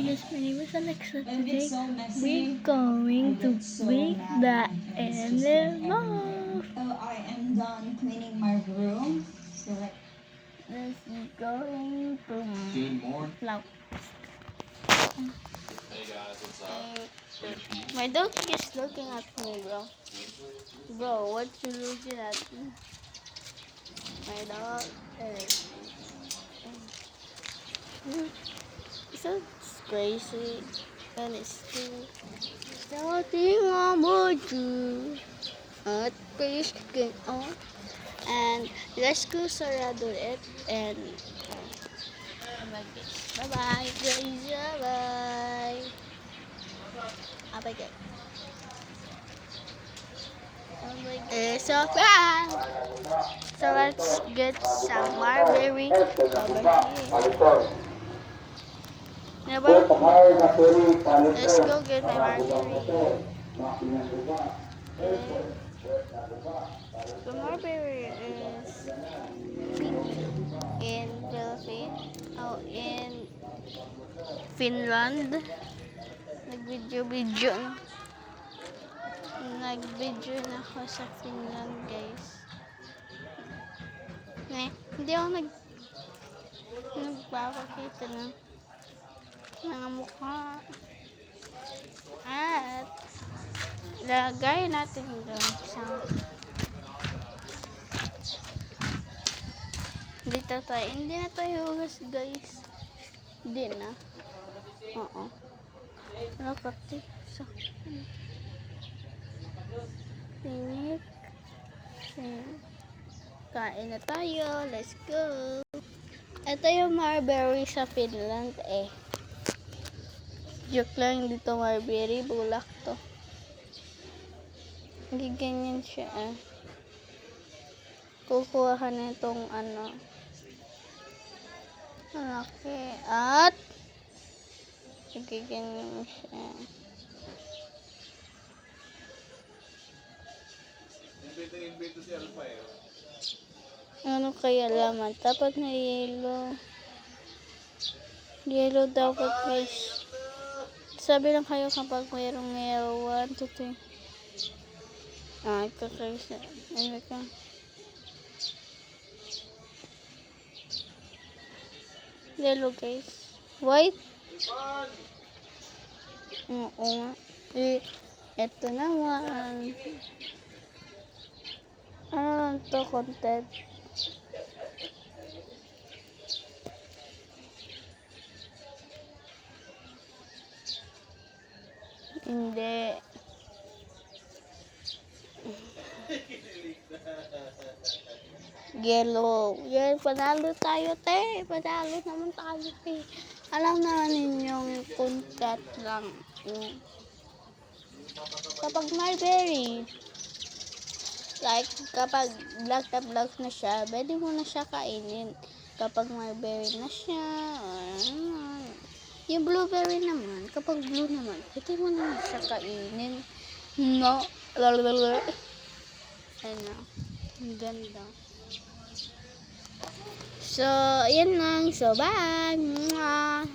guys, my name is Alexa. Today we're going to make the animal. So I am done cleaning my room. So like, Let's going to vlog. Hey guys, what's up? My dog is looking at me, bro. Bro, what you looking at me? My dog is so crazy and it's too starting on you. Please get on and let's go surround it and like this. Bye bye, guys. Bye. Bye bye. So bye. So let's get some marberry over here. Never. Let's go get my marberry. The marberry is pink in Philippines. Oh, in Finland. Nag-video na ako sa Finland, guys. Hindi ako nagpapakita ng mga mukha. At lagay natin doon sa hindi na tayo hugas, guys. Hindi na. Oo. Nakati sa tinik. Kain na tayo. Let's go. Ito yung marberry sa Finland eh. Joke lang, dito marberry. Bulak to. Hindi ganyan siya eh. Kukuha ka na itong ano. Malaki. At hindi ganyan siya. Invento si Alpha eh. Ano kaya laman? Dapat na yellow. Yellow dapat, guys. Sabi lang kayo kapag mayroong yellow. 1, 2, 3. Ito guys. Ano ka? Yellow, guys. White. Oo nga. Ito naman. Ano lang to, content? Hindi. Yellow. Yan, panalo tayo, te. Panalo naman tayo, te. Alam naman ninyong content lang. Kapag marberry, like, kapag black na siya, pwede mo na siya kainin. Kapag marberry na siya, yung blueberry naman, kapag blue naman, pwede mo na siya kainin. No. Ano. Ang ganda. So, yan lang. So, bye. Mwah.